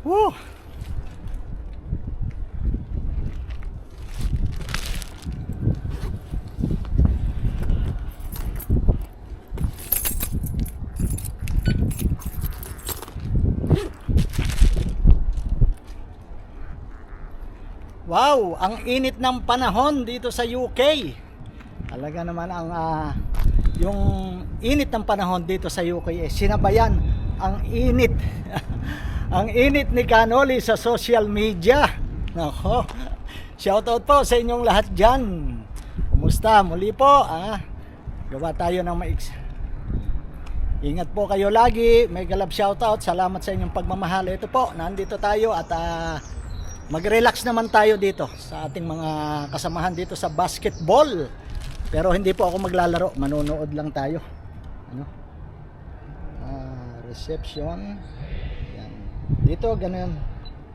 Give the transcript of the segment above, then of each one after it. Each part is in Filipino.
Woo! Wow, ang init ng panahon dito sa UK. Talaga naman ang yung init ng panahon dito sa UK sinabayan ang init. Ang init ni Canoli sa social media. Nako. Shoutout po sa inyong lahat diyan. Kumusta? Muli po, gawa tayo ng Ingat po kayo lagi. Mega love shoutout. Salamat sa inyong pagmamahal. Ito po, nandito tayo at mag-relax naman tayo dito sa ating mga kasamahan dito sa basketball. Pero hindi po ako maglalaro, manonood lang tayo. Reception. Yan. Dito ganun.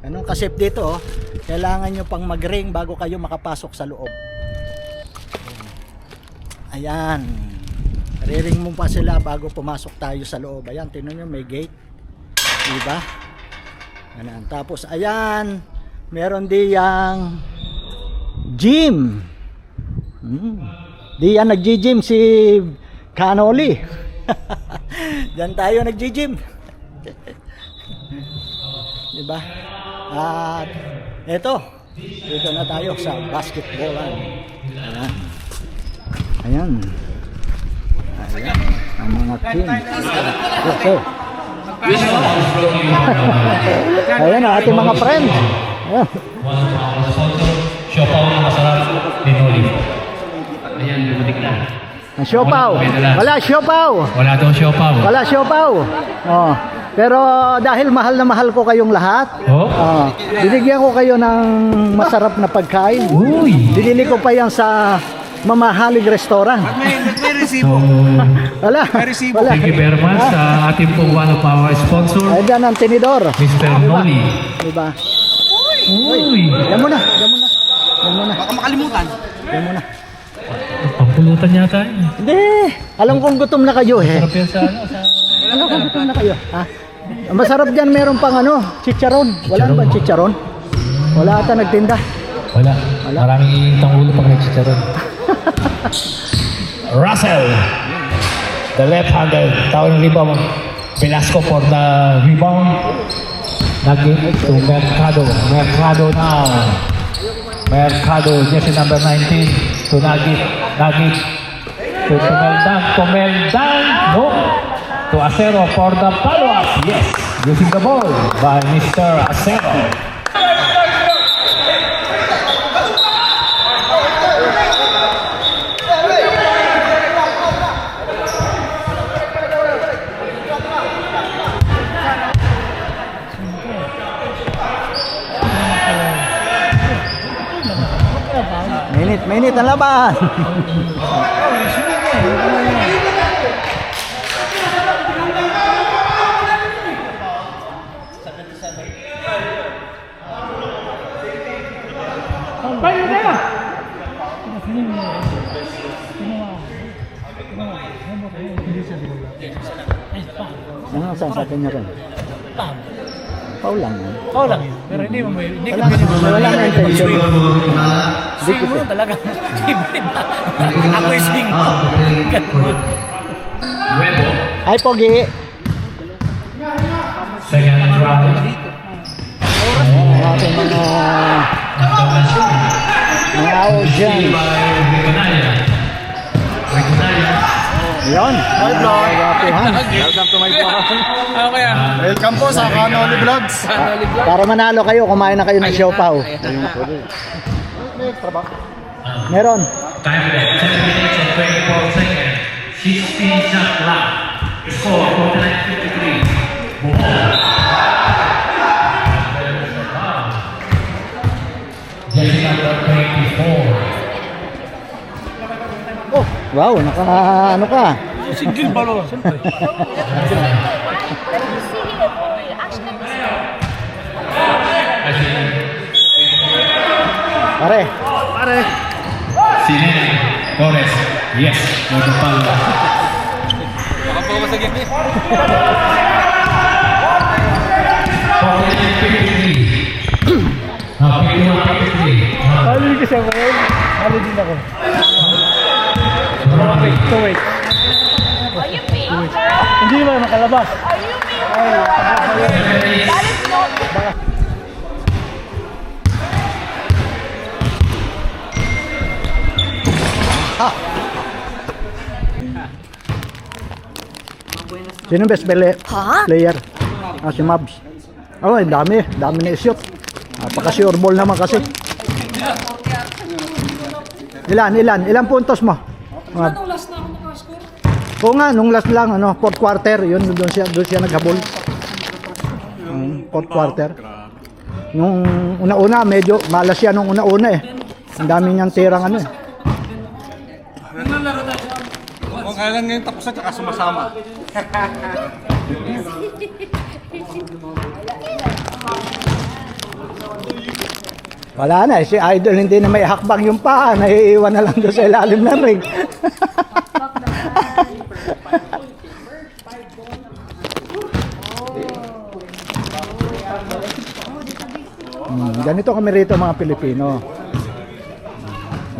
Ganun kasip dito, kailangan nyo pang mag-ring bago kayo makapasok sa loob. Ayan. Riring mo pa sila bago pumasok tayo sa loob. Ayan, tingnan nyo may gate. Diba? Ayan. Tapos ayan, meron diyang gym. Diyan nagji-gym si Canoli. Diyan tayo nagji-gym. Diba? At eto, dito na tayo sa basketballan. Ayan. Ayan. Ayan. Ang mga team. Okay. Ayan ang ating mga friends. Ayan. Siopaw na masarap, Linoli. Ayan, bumutik na. Ang siopaw. Wala siopaw. Wala daw siopaw. Wala siopaw. Oh. Pero dahil mahal na mahal ko kayong lahat, binigyan ko kayo ng masarap na pagkain. Uy! Binili ko pa yan sa mamahaling restaurant. May resibo. Wala. Wala. Thank you very much sa ating po one of our sponsor, Ayan ang tinidor. Mr. Noli. Diba? Uy! Yan muna. Yan muna. Yan muna. Baka makalimutan. Yan muna. Pampulutan yata yun. Hindi. Alam kong gutom na kayo eh. Sarap yan sa ano, sa... Alam kong gutom na kayo. Ha? Masarap dyan, meron pang chicharon. Wala ba chicharon? Wala ata nagtinda. Wala. Maraming iintang ulo pag nagchicharon. Russell, the left-handed, tawag ng rebound. Velasco for the rebound. Nag-in to Mercado. Mercado now. Mercado, jersey number 19 to Nagit. Nagit to Tumeldan. No. To Acero for the follow-up. Yes. Using the ball by Mr. Acero. Mainit ang laban. Ano saan sa kanya rin? Paul lang yan. Paul lang yun. Pero hindi mo hindi ka Wala na intention. swing mo talaga. Ako yung swing mo. Ay, Pogi. Second round. Ayan, ang ating mga audience. Yun. Hi, vlog. Welcome to my vlog. Ano kaya? Welcome po sa Canoli Vlogs. Para manalo kayo, kumain na kayo ng siopaw. Meron. Time for that. 10 minutes and 24 seconds. 16 shot left. Score 49-53. Jersey number 24. Oh, wow, ano ka? Single ball. Siyempre. Pare. Sine Torres. Yes. Moto pala. Baka po sa gitna. 49-53. Talo din ako. Wait. Are you being Hindi ba makalabas? Are you being That is not Sino best player? Si Mabs. Oh, dami na i-shoot. Napaka-sure ball naman kasi. Ilan puntos mo? Anong last na ako nakascore? Oo nga, nung last lang, fourth quarter, yun, doon siya naghabol. Fourth quarter. Nung una-una, medyo malas siya nung una-una eh. Ang dami niyang tirang eh. Kung kailan ngayon tapos at saka sumasama. Wala na, si Idol hindi na may hakbang yung paa, naiiwan na lang doon sa ilalim ng ring. Ganito kami rito mga Pilipino.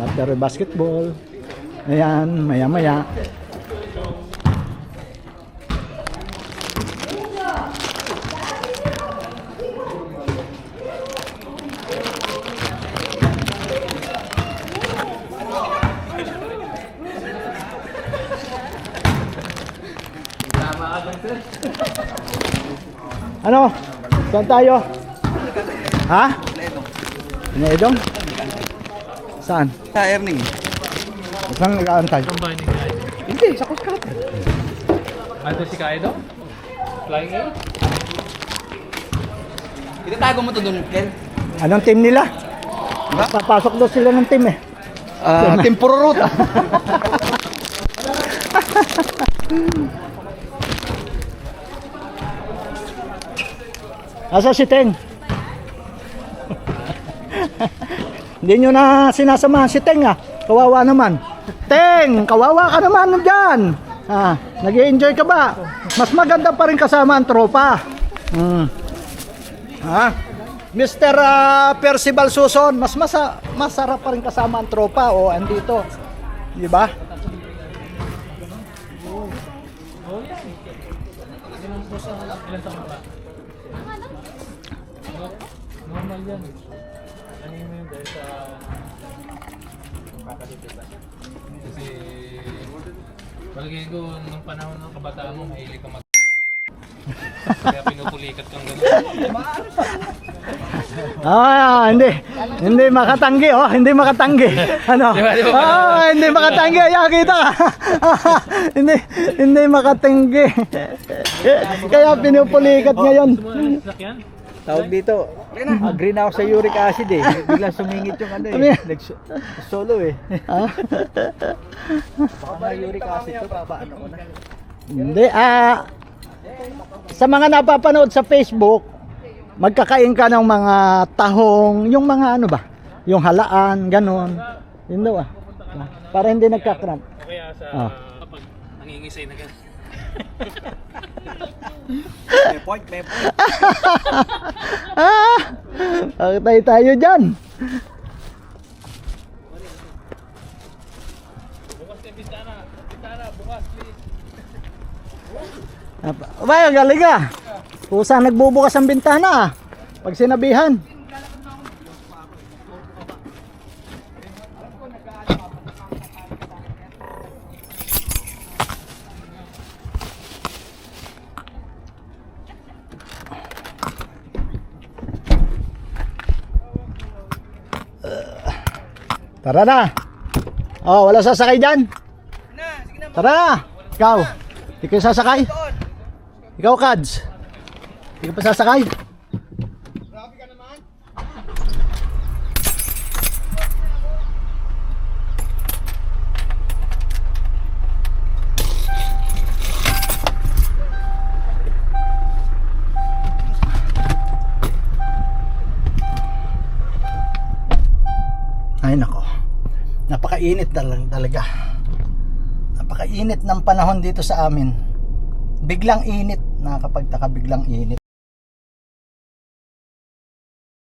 After basketball, ayan, maya-maya. Ano? Saan tayo? Ha? Pinedong? Saan? Sa earning. Saan nag-aantay? Hindi, sa Cuscat. Ano si Kaido? Flying A? Itatago mo to doon, Ken? Anong team nila? Papasok daw sila ng team eh. Team Pururut. Asa si Teng? Hindi nyo na sinasamahan si Teng ah. Kawawa naman. Teng, kawawa ka naman dyan. Nag-i-enjoy ka ba? Mas maganda pa rin kasama ang tropa. Mr. Percival Suson, masarap pa rin kasama ang tropa o andito. Di ba? Normal yan. Ano yun dahil sa kasi palagay ko nung panahon ng kabataan mo mahilig ka mag kaya pinupulikat kang gano'n. Hindi makatanggi oh, hindi makatanggi. Ano? Diba? Hindi makatanggi. Ayan, kita ka. hindi makatanggi. Kaya pinupulikat ngayon. Tawag dito, green ako sa uric acid eh. Biglang sumingit yung solo eh. Baka uric acid to, paano ko na. Hindi, sa mga napapanood sa Facebook, magkakain ka ng mga tahong, yung mga ano ba, yung halaan, ganon. Yun daw para hindi nagkakramp. Kaya sa kapag nangingisay na gano'n. May point. Pakitay tayo dyan. Bukas na bintana, bukas please. Abay, galing ah. Kusang nagbubukas ang bintana pag sinabihan. Tara na. Oh, wala sasakay dyan. Tara na. Ikaw. Hindi kayo sasakay. Ikaw, Kads. Hindi ka pa sasakay. Grabe ka naman. Ay nako. Napakainit talaga. Napakainit ng panahon dito sa amin. Biglang init, nakakapagtaka, biglang init.